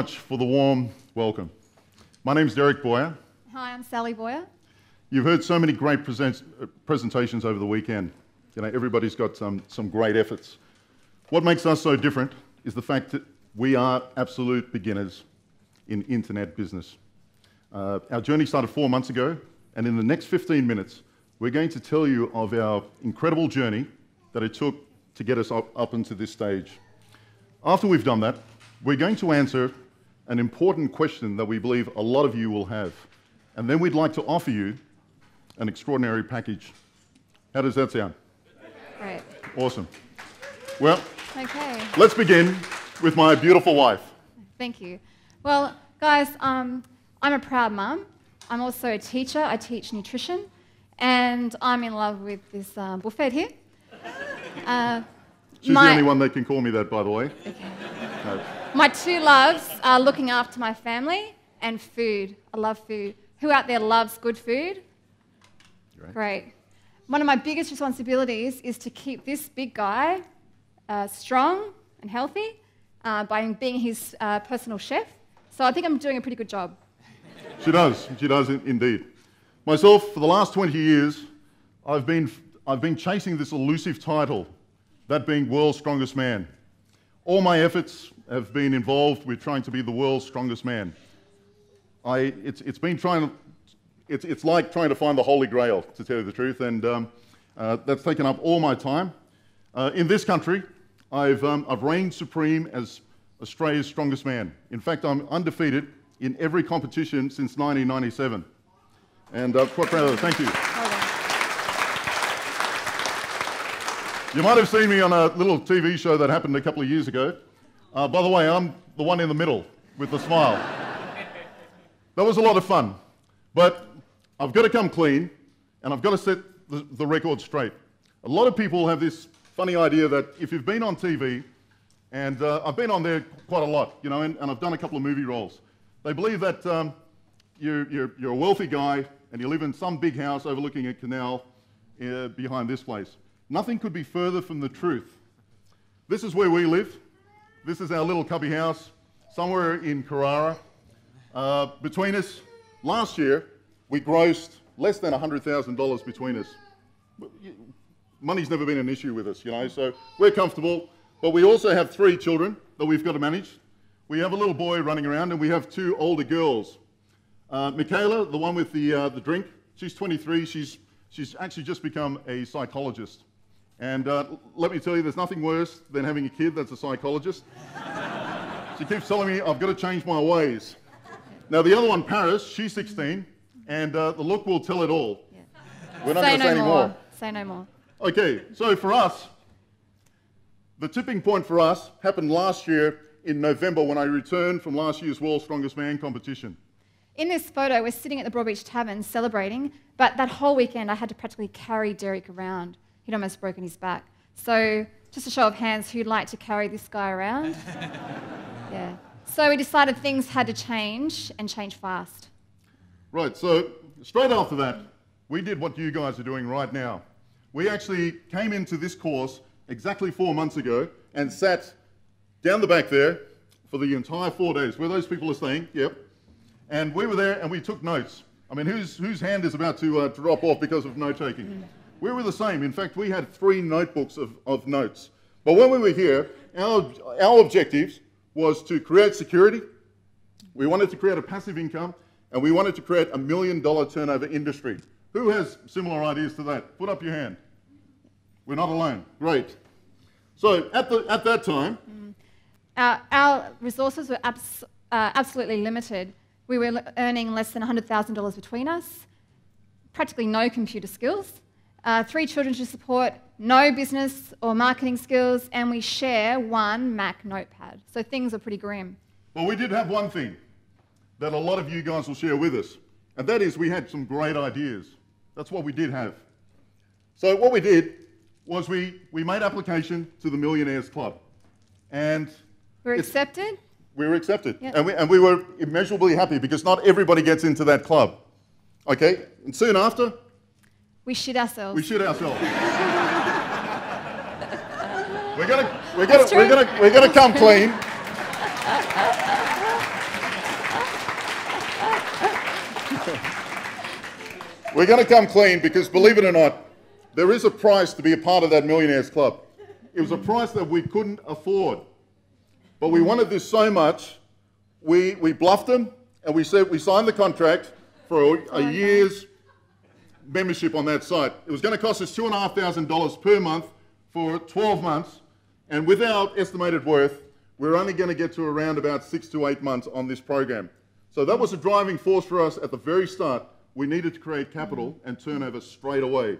much for the warm welcome. My name's Derek Boyer. Hi, I'm Sally Boyer. You've heard so many great presentations over the weekend. You know, everybody's got some great efforts. What makes us so different is the fact that we are absolute beginners in internet business. Our journey started 4 months ago, and in the next 15 minutes, we're going to tell you of our incredible journey that it took to get us up into this stage. After we've done that, we're going to answer an important question that we believe a lot of you will have. And then we'd like to offer you an extraordinary package. How does that sound? Great. Awesome. Well, okay. Let's begin with my beautiful wife. Thank you. Well, guys, I'm a proud mum. I'm also a teacher. I teach nutrition. And I'm in love with this buffet here. She's the only one that can call me that, by the way. Okay. No. My two loves are looking after my family and food. I love food. Who out there loves good food? Great. One of my biggest responsibilities is to keep this big guy strong and healthy by being his personal chef. So I think I'm doing a pretty good job. She does indeed. Myself, for the last 20 years, I've been chasing this elusive title, that being World's Strongest Man. All my efforts have been involved with trying to be the world's strongest man. It's like trying to find the Holy Grail, to tell you the truth, and that's taken up all my time. In this country, I've reigned supreme as Australia's strongest man. In fact, I'm undefeated in every competition since 1997. And I'm quite proud of that. Thank you. You might have seen me on a little TV show that happened a couple of years ago. By the way, I'm the one in the middle with the smile. That was a lot of fun. But I've got to come clean, and I've got to set the record straight. A lot of people have this funny idea that if you've been on TV, and I've been on there quite a lot, you know, and I've done a couple of movie roles. They believe that you're a wealthy guy, and you live in some big house overlooking a canal behind this place. Nothing could be further from the truth. This is where we live. This is our little cubby house, somewhere in Carrara. Between us, last year, we grossed less than $100,000 between us. Money's never been an issue with us, you know, so we're comfortable. But we also have 3 children that we've got to manage. We have a little boy running around, and we have 2 older girls. Michaela, the one with the drink, she's 23. She's actually just become a psychologist. And let me tell you, there's nothing worse than having a kid that's a psychologist. She keeps telling me I've got to change my ways. Now, the other one, Paris, she's 16, and the look will tell it all. Yeah. We're not going to say any more. Say no more. Okay, so for us, the tipping point for us happened last year in November when I returned from last year's World's Strongest Man competition. In this photo, we're sitting at the Broadbeach Tavern celebrating, but that whole weekend I had to practically carry Derek around. He'd almost broken his back. So just a show of hands, who'd like to carry this guy around? Yeah. So we decided things had to change, and change fast. Right, so straight after that, we did what you guys are doing right now. We actually came into this course exactly 4 months ago and sat down the back there for the entire 4 days, where those people are staying, yep. And we were there and we took notes. I mean, whose hand is about to drop off because of note-taking? We were the same. In fact, we had 3 notebooks of notes. But when we were here, our objectives was to create security, we wanted to create a passive income, and we wanted to create $1 million turnover industry. Who has similar ideas to that? Put up your hand. We're not alone. Great. So at that time... Our resources were absolutely limited. We were earning less than $100,000 between us, practically no computer skills, 3 children to support, no business or marketing skills, and we share 1 Mac notepad. So things are pretty grim. Well, we did have one thing that a lot of you guys will share with us, and that is we had some great ideas. That's what we did have. So what we did was we made application to the Millionaires Club. And we're accepted? We were accepted. Yep. And we were immeasurably happy because not everybody gets into that club. Okay? And soon after... we shit ourselves. We shit ourselves. We're gonna come clean. We're going to come clean because, believe it or not, there is a price to be a part of that Millionaires Club. It was a price that we couldn't afford. But we wanted this so much, we bluffed them and we said we signed the contract for a year's membership on that site. It was going to cost us $2,500 per month for 12 months. And with our estimated worth, we're only going to get to around about 6 to 8 months on this program. So that was a driving force for us at the very start. We needed to create capital and turnover straight away.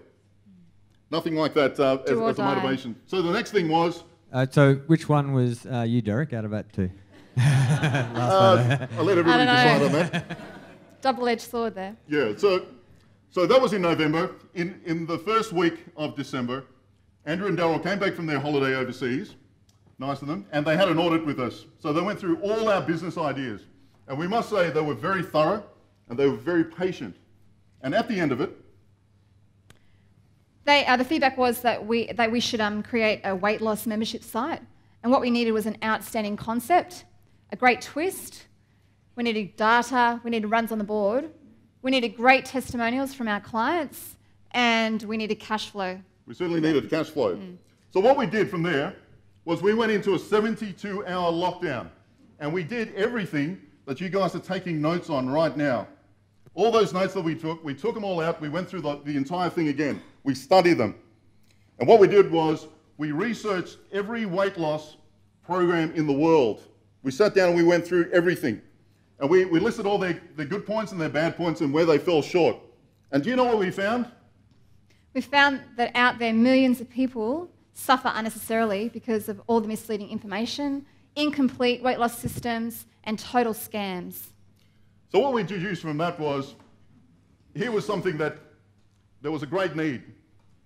Nothing like that as a motivation. So the next thing was... so which one was you, Derek, out of that two? I'll let everybody decide on that. Double-edged sword there. Yeah, so that was in November. In the first week of December, Andrew and Daryl came back from their holiday overseas, nice of them, and they had an audit with us. So they went through all our business ideas. And we must say they were very thorough and they were very patient. And at the end of it, the feedback was that we should create a weight loss membership site. And what we needed was an outstanding concept, a great twist. We needed data, we needed runs on the board, we needed great testimonials from our clients, and we needed cash flow. We certainly needed cash flow. So what we did from there was we went into a 72-hour lockdown, and we did everything that you guys are taking notes on right now. All those notes that we took them all out, we went through the entire thing again. We studied them. And what we did was we researched every weight loss program in the world. We sat down and we went through everything. And we listed all their good points and their bad points and where they fell short. And do you know what we found? We found that out there millions of people suffer unnecessarily because of all the misleading information, incomplete weight loss systems, and total scams. So what we deduced from that was, here was something that there was a great need.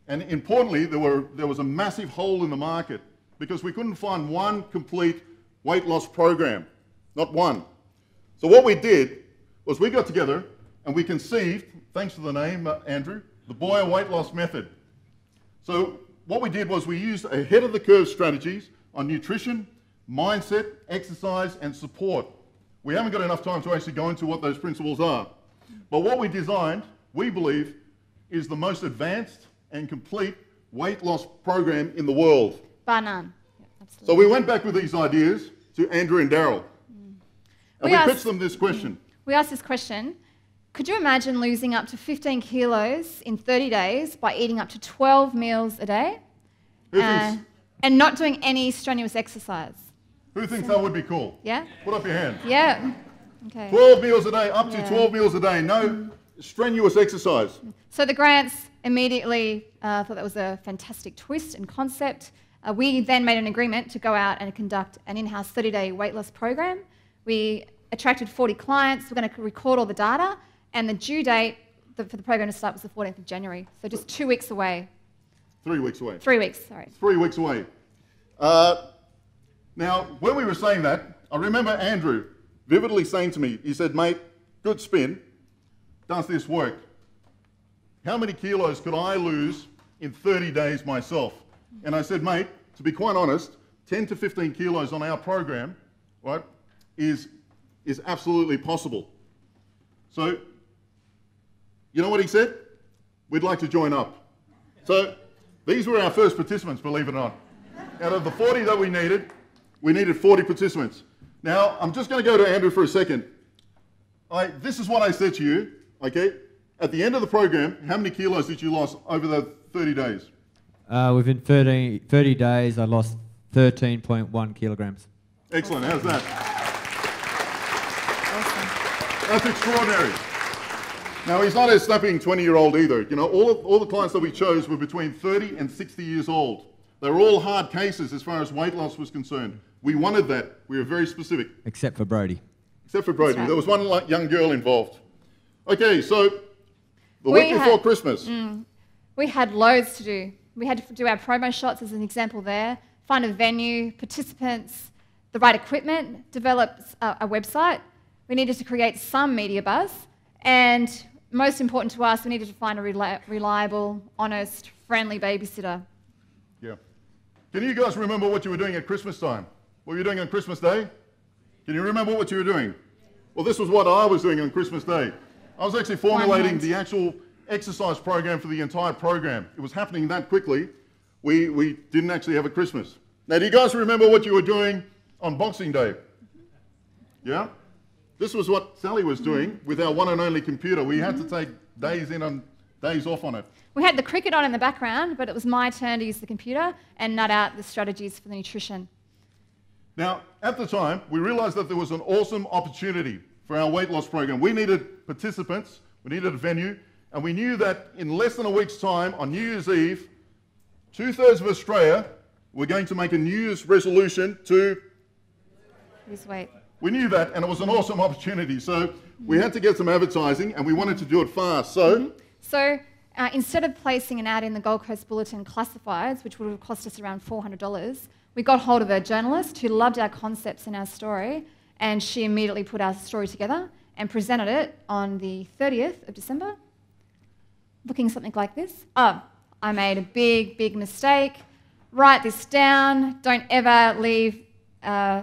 And importantly, there was a massive hole in the market because we couldn't find one complete weight loss program, not one. So what we did was we got together and we conceived, thanks to the name, Andrew, the Boyer Weight Loss Method. So what we did was we used ahead-of-the-curve strategies on nutrition, mindset, exercise, and support. We haven't got enough time to actually go into what those principles are. But what we designed, we believe, is the most advanced and complete weight loss program in the world. Bar none. Yeah, absolutely. So we went back with these ideas to Andrew and Daryl. And we pitched them this question. We asked this question: could you imagine losing up to 15 kilos in 30 days by eating up to 12 meals a day and not doing any strenuous exercise? Who thinks that would be cool? Yeah? Put up your hand. Yeah. Okay. 12 meals a day, up to 12 meals a day, no strenuous exercise. So the Grants immediately thought that was a fantastic twist and concept. We then made an agreement to go out and conduct an in-house 30-day weight loss program. We attracted 40 clients. We're going to record all the data, and the due date for the program to start was the 14th of January, so just 2 weeks away. 3 weeks away. 3 weeks, sorry. 3 weeks away. Now, when we were saying that, I remember Andrew vividly saying to me, he said, mate, good spin, does this work? How many kilos could I lose in 30 days myself? And I said, mate, to be quite honest, 10 to 15 kilos on our program, right, is absolutely possible. So, you know what he said? We'd like to join up. So, these were our first participants, believe it or not. Out of the 40 that we needed 40 participants. Now, I'm just going to go to Andrew for a second. This is what I said to you, okay? At the end of the program, how many kilos did you lose over the 30 days? Within 30 days, I lost 13.1 kilograms. Excellent, how's that? That's extraordinary. Now, he's not a snapping 20-year-old either. You know, all the clients that we chose were between 30 and 60 years old. They were all hard cases as far as weight loss was concerned. We wanted that. We were very specific. Except for Brody. Except for Brody. Right. There was one young girl involved. Okay, so the week before Christmas. We had loads to do. We had to do our promo shots as an example there, find a venue, participants, the right equipment, develop a website. We needed to create some media buzz. And most important to us, we needed to find a reliable, honest, friendly babysitter. Yeah. Can you guys remember what you were doing at Christmas time? What were you doing on Christmas Day? Can you remember what you were doing? Well, this was what I was doing on Christmas Day. I was actually formulating the actual exercise program for the entire program. It was happening that quickly. We didn't actually have a Christmas. Now, do you guys remember what you were doing on Boxing Day? Yeah? This was what Sally was doing with our one and only computer. We had to take days in and days off on it. We had the cricket on in the background, but it was my turn to use the computer and nut out the strategies for the nutrition. Now, at the time, we realized that there was an awesome opportunity for our weight loss program. We needed participants, we needed a venue, and we knew that in less than a week's time, on New Year's Eve, 2/3 of Australia were going to make a New Year's resolution to lose weight. We knew that, and it was an awesome opportunity. So we had to get some advertising, and we wanted to do it fast. So, instead of placing an ad in the Gold Coast Bulletin classifieds, which would have cost us around $400, we got hold of a journalist who loved our concepts and our story, and she immediately put our story together and presented it on the 30th of December, looking something like this. Oh, I made a big mistake. Write this down. Don't ever leave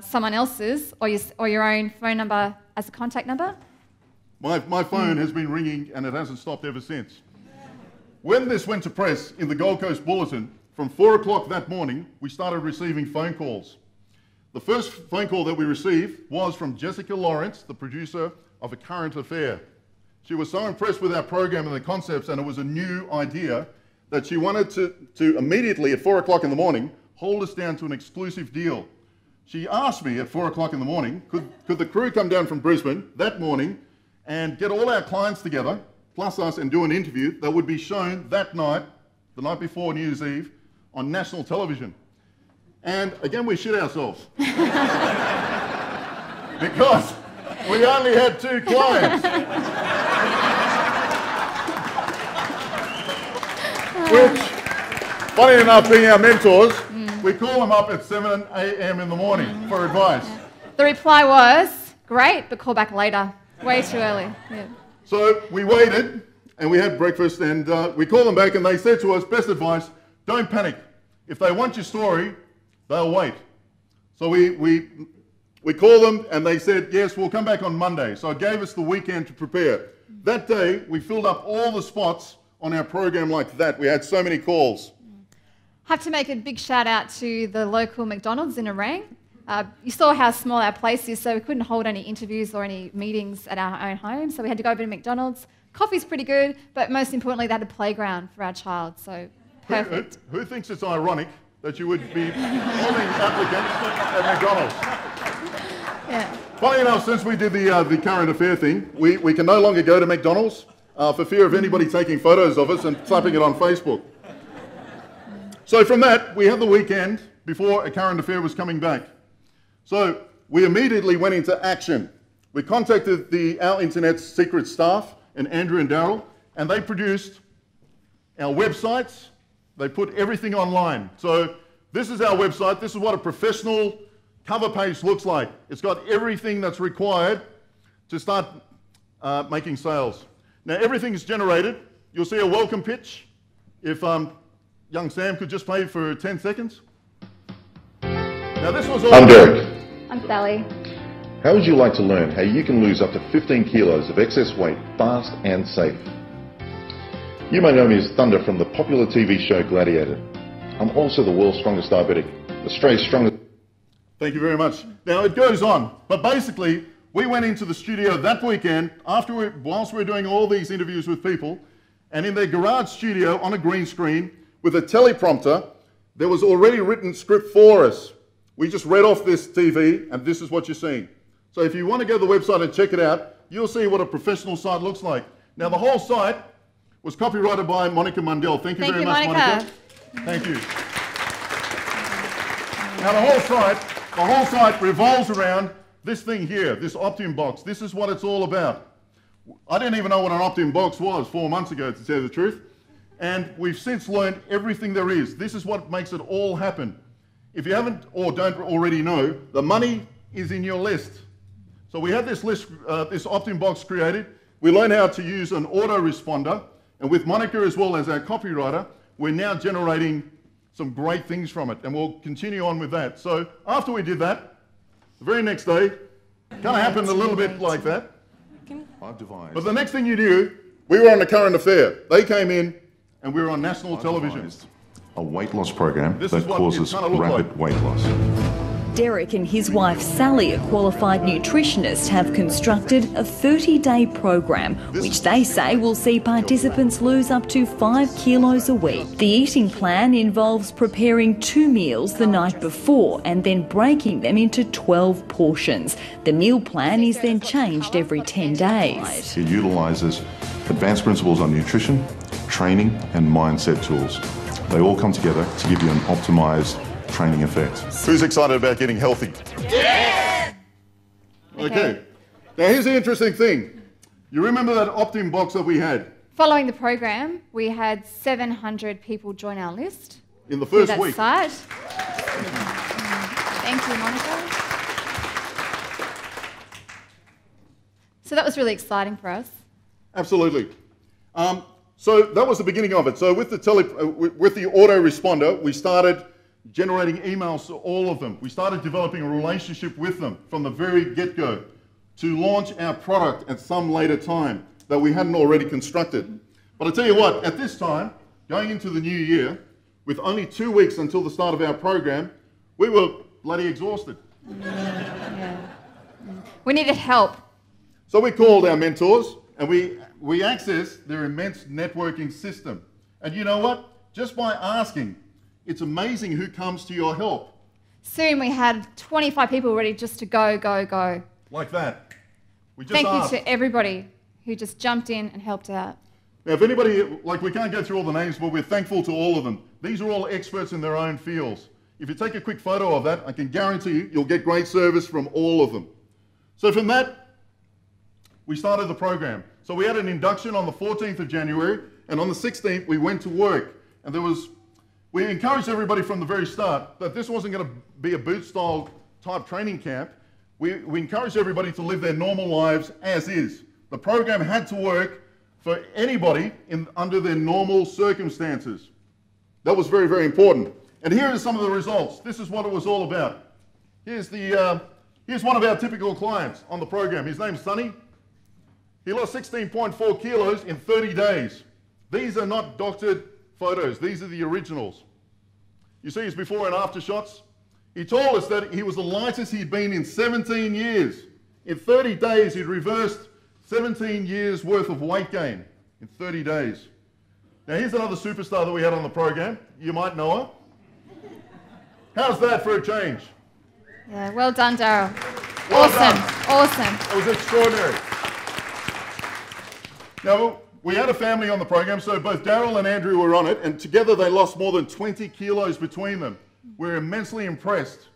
someone else's or your own phone number as a contact number. My phone has been ringing, and it hasn't stopped ever since. When this went to press in the Gold Coast Bulletin, from 4 o'clock that morning, we started receiving phone calls. The first phone call that we received was from Jessica Lawrence, the producer of A Current Affair. She was so impressed with our program and the concepts, and it was a new idea, that she wanted to immediately at 4 o'clock in the morning hold us down to an exclusive deal. She asked me at 4 o'clock in the morning, could the crew come down from Brisbane that morning and get all our clients together, plus us, and do an interview that would be shown that night, the night before New Year's Eve, on national television. And again, we shit ourselves. Because we only had 2 clients. Which, funny enough, being our mentors, we call them up at 7 a.m. in the morning for advice. The reply was, great, but call back later. Way too early. Yeah. So we waited, and we had breakfast, and we called them back, and they said to us, best advice, don't panic. If they want your story, they'll wait. So we called them, and they said, yes, we'll come back on Monday. So it gave us the weekend to prepare. That day, we filled up all the spots on our program like that. We had so many calls. Have to make a big shout out to the local McDonald's in Orang. You saw how small our place is, so we couldn't hold any interviews or any meetings at our own home, so we had to go over to McDonald's. Coffee's pretty good, but most importantly, they had a playground for our child, so perfect. Who thinks it's ironic that you would be holding applicants at McDonald's? Yeah. Funny enough, since we did the current affair thing, we can no longer go to McDonald's for fear of anybody taking photos of us and slapping it on Facebook. So from that, we had the weekend before A Current Affair was coming back. So we immediately went into action. We contacted our internet's secret staff and Andrew and Daryl, and they produced our websites. They put everything online. So this is our website. This is what a professional cover page looks like. It's got everything that's required to start making sales. Now everything's generated. You'll see a welcome pitch. If young Sam could just play for 10 seconds. Now this was all... I'm Derek. I'm Sally. How would you like to learn how you can lose up to 15 kilos of excess weight fast and safe? You may know me as Thunder from the popular TV show Gladiator. I'm also the world's strongest diabetic, Australia's strongest... Thank you very much. Now it goes on, but basically we went into the studio that weekend whilst we were doing all these interviews with people, and in their garage studio on a green screen with a teleprompter, there was already written script for us. We just read off this TV, and this is what you're seeing. So if you want to go to the website and check it out, you'll see what a professional site looks like. Now the whole site was copyrighted by Monica Mundell. Thank you very much, Monica. Thank you. Now the whole site revolves around this thing here, this opt-in box. This is what it's all about. I didn't even know what an opt-in box was 4 months ago, to tell you the truth. And we've since learned everything there is. This is what makes it all happen. If you haven't or don't already know, the money is in your list. So we had this list, this opt-in box created. We learned how to use an autoresponder. And with Monica as well as our copywriter, we're now generating some great things from it. And we'll continue on with that. So after we did that, the very next day, kind of happened a little bit like that. I've devised. But the next thing you knew, we were on the current affair. They came in and we were on national television. Devised a weight loss program This that is what causes it kinda looked rapid like. weight loss. Derek and his wife Sally, a qualified nutritionist, have constructed a 30-day program which they say will see participants lose up to 5 kilos a week. The eating plan involves preparing 2 meals the night before and then breaking them into 12 portions. The meal plan is then changed every 10 days. It utilises advanced principles on nutrition, training and mindset tools. They all come together to give you an optimised training effect. Who's excited about getting healthy? Okay. Okay. Now here's the interesting thing. You remember that opt-in box that we had Following the program, we had 700 people join our list. in the Through first that week? site. Thank you, Monica. So that was really exciting for us. Absolutely. So that was the beginning of it. So with the autoresponder, we started generating emails to all of them. We started developing a relationship with them from the very get-go to launch our product at some later time that we hadn't already constructed. But I tell you what, at this time, going into the new year, with only 2 weeks until the start of our program, we were bloody exhausted. Yeah. We needed help. So we called our mentors and we accessed their immense networking system. And you know what? Just by asking, it's amazing who comes to your help. Soon we had 25 people ready just to go, go, go. Like that. We just Thank asked. you to everybody who just jumped in and helped out. Now, if anybody, like we can't go through all the names, but we're thankful to all of them. These are all experts in their own fields. If you take a quick photo of that, I can guarantee you, you'll get great service from all of them. So from that, we started the program. So we had an induction on the 14th of January, and on the 16th, we went to work. And we encouraged everybody from the very start that this wasn't going to be a boot-style type training camp. We encouraged everybody to live their normal lives as is. The program had to work for anybody under their normal circumstances. That was very, very important. And here are some of the results. This is what it was all about. Here's one of our typical clients on the program. His name's Sonny. He lost 16.4 kilos in 30 days. These are not doctored photos. These are the originals. You see his before and after shots? He told us that he was the lightest he'd been in 17 years. In 30 days, he'd reversed 17 years worth of weight gain in 30 days. Now here's another superstar that we had on the program. You might know her. How's that for a change? Yeah, well done, Daryl. Well Awesome, done. awesome. It was extraordinary. Now, we had a family on the program, so both Daryl and Andrew were on it, and together they lost more than 20 kilos between them. We're immensely impressed.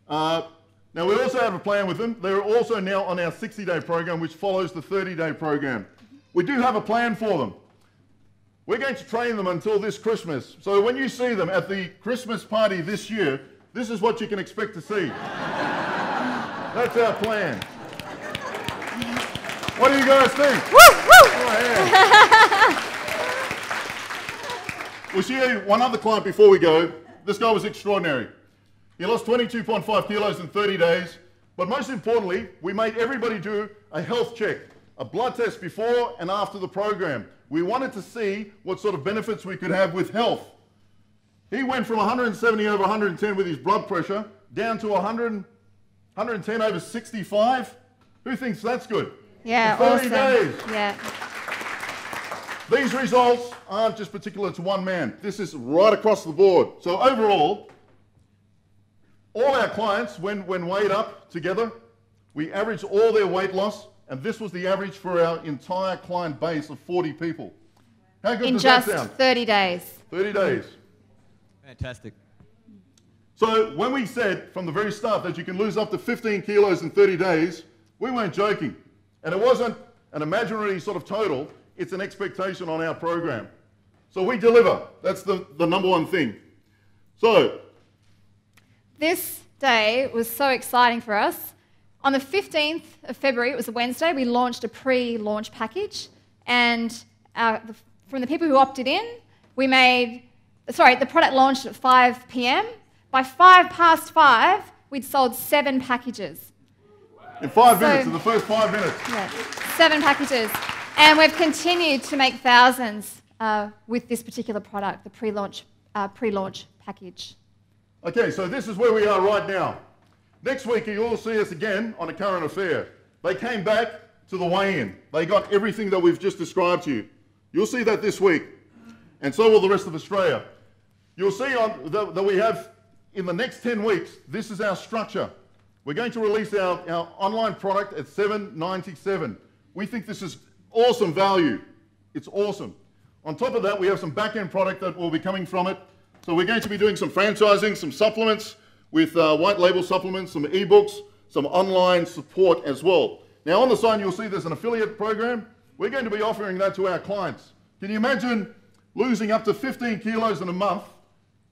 Now, we also have a plan with them. They're also now on our 60-day program, which follows the 30-day program. We do have a plan for them. We're going to train them until this Christmas. So when you see them at the Christmas party this year, this is what you can expect to see. That's our plan. What do you guys think? Woo, woo. Go ahead. We'll show you one other client before we go. This guy was extraordinary. He lost 22.5 kilos in 30 days, but most importantly, we made everybody do a health check, a blood test before and after the program. We wanted to see what sort of benefits we could have with health. He went from 170 over 110 with his blood pressure down to 110 over 65. Who thinks that's good? Yeah, In 30 awesome. days. Yeah. These results aren't just particular to one man. This is right across the board. So overall, all our clients, when weighed up together, we averaged all their weight loss, and this was the average for our entire client base of 40 people. How good In does just that sound? 30 days. 30 days. Fantastic. So when we said from the very start that you can lose up to 15 kilos in 30 days, we weren't joking. And it wasn't an imaginary sort of total, it's an expectation on our program. So we deliver. That's the number one thing. So This day was so exciting for us. On the 15th of February, it was a Wednesday, we launched a pre-launch package. And from the people who opted in, the product launched at 5 p.m. By 5 past 5, we'd sold 7 packages. In 5 minutes, in the first 5 minutes. Yeah, 7 packages. And we've continued to make thousands with this particular product, the pre-launch package. Okay, so this is where we are right now. Next week, you'll see us again on A Current Affair. They came back to the weigh-in. They got everything that we've just described to you. You'll see that this week, and so will the rest of Australia. You'll see that we have, in the next 10 weeks, this is our structure. We're going to release our online product at $7.97. We think this is awesome value. It's awesome. On top of that, we have some back-end product that will be coming from it. So we're going to be doing some franchising, some supplements with white label supplements, some ebooks, some online support as well. Now on the side, you'll see there's an affiliate program. We're going to be offering that to our clients. Can you imagine losing up to 15 kilos in a month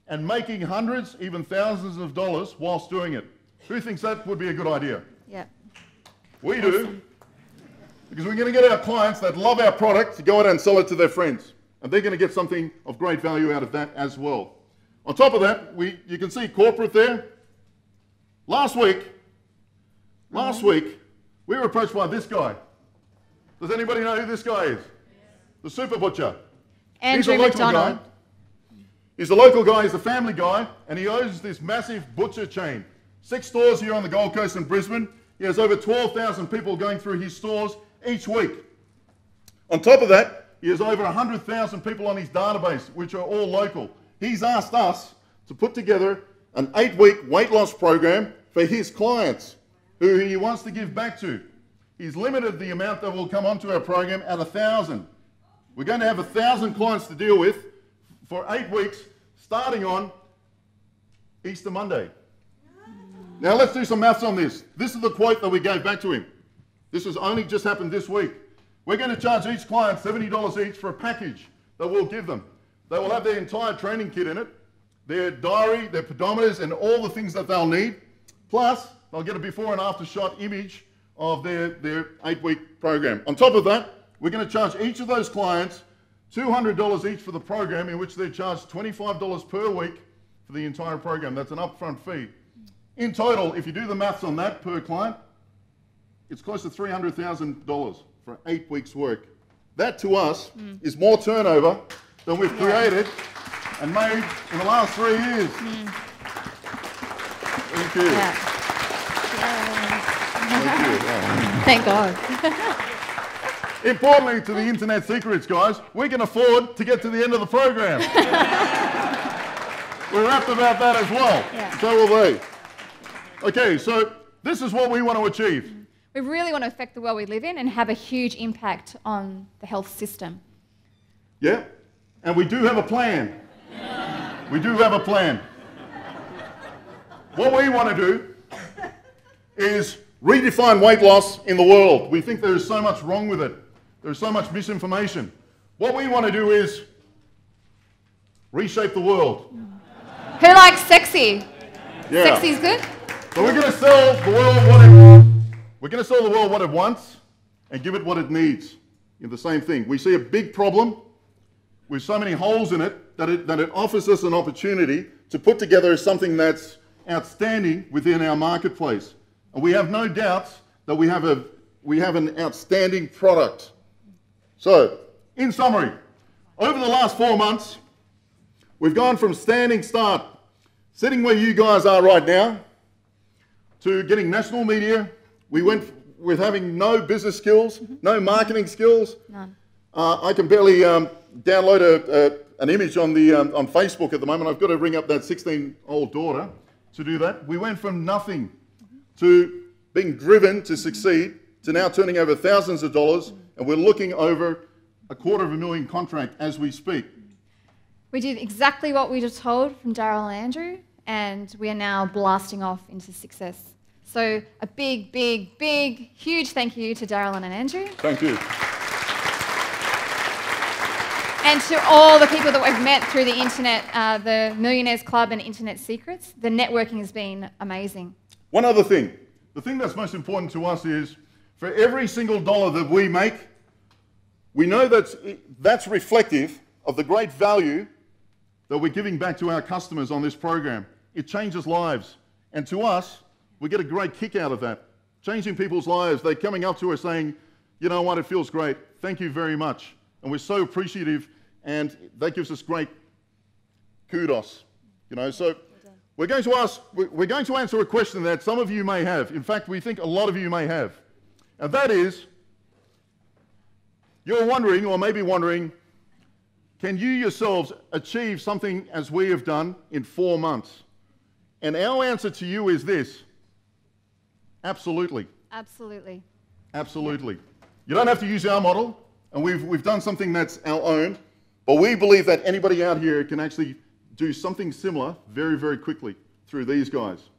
and making hundreds, even thousands of dollars whilst doing it? Who thinks that would be a good idea? Yeah. We do. Because we're going to get our clients that love our product to go out and sell it to their friends. And they're going to get something of great value out of that as well. On top of that, you can see corporate there. Last week, we were approached by this guy. Does anybody know who this guy is? The Super Butcher. Andrew McDonald. He's a local guy, he's a family guy, and he owns this massive butcher chain. 6 stores here on the Gold Coast in Brisbane. He has over 12,000 people going through his stores each week. On top of that, he has over 100,000 people on his database, which are all local. He's asked us to put together an 8-week weight loss program for his clients, who he wants to give back to. He's limited the amount that will come onto our program at 1,000. We're going to have 1,000 clients to deal with for 8 weeks, starting on Easter Monday. Now let's do some maths on this. This is the quote that we gave back to him. This has only just happened this week. We're going to charge each client $70 each for a package that we'll give them. They will have their entire training kit in it, their diary, their pedometers, and all the things that they'll need. Plus, they'll get a before and after shot image of their 8-week program. On top of that, we're going to charge each of those clients $200 each for the program, in which they're charged $25 per week for the entire program. That's an upfront fee. In total, if you do the maths on that per client, it's close to $300,000 for 8 weeks' work. That to us is more turnover than we've created and made in the last 3 years. Thank you. Yeah. Thank you. Yeah. Thank God. Importantly, to the internet secrets, guys, we can afford to get to the end of the program. We're rapt about that as well. Yeah. So will they. Okay, so this is what we want to achieve. We really want to affect the world we live in and have a huge impact on the health system. Yeah, and we do have a plan. We do have a plan. What we want to do is redefine weight loss in the world. We think there is so much wrong with it. There's so much misinformation. What we want to do is reshape the world. Who likes sexy? Yeah. Sexy's good? So we're going to sell the world what it wants and give it what it needs. In the same thing. We see a big problem with so many holes in it that it offers us an opportunity to put together something that's outstanding within our marketplace. And we have no doubts that we have an outstanding product. So, in summary, over the last 4 months, we've gone from standing start, sitting where you guys are right now, to getting national media. We went with having no business skills, no marketing skills. None. I can barely download an image on Facebook at the moment. I've got to ring up that 16-year-old daughter to do that. We went from nothing to being driven to succeed to now turning over thousands of dollars, and we're looking over $250,000 contract as we speak. We did exactly what we were told from Daryl and Andrew, and we are now blasting off into success. So a big, big, big, huge thank you to Daryl and Andrew. Thank you. And to all the people that we've met through the internet, the Millionaires Club and Internet Secrets. The networking has been amazing. One other thing. The thing that's most important to us is for every single dollar that we make, we know that's reflective of the great value that we're giving back to our customers on this program. It changes lives. And to us, we get a great kick out of that. changing people's lives. They're coming up to us saying, you know what, it feels great. Thank you very much. And we're so appreciative, and that gives us great kudos. You know, so we're going to answer a question that some of you may have. In fact, we think a lot of you may have. And that is, you're wondering, or maybe wondering, can you yourselves achieve something as we have done in 4 months? And our answer to you is this: absolutely. Absolutely. Absolutely. You don't have to use our model, and we've done something that's our own, but we believe that anybody out here can actually do something similar very, very quickly through these guys.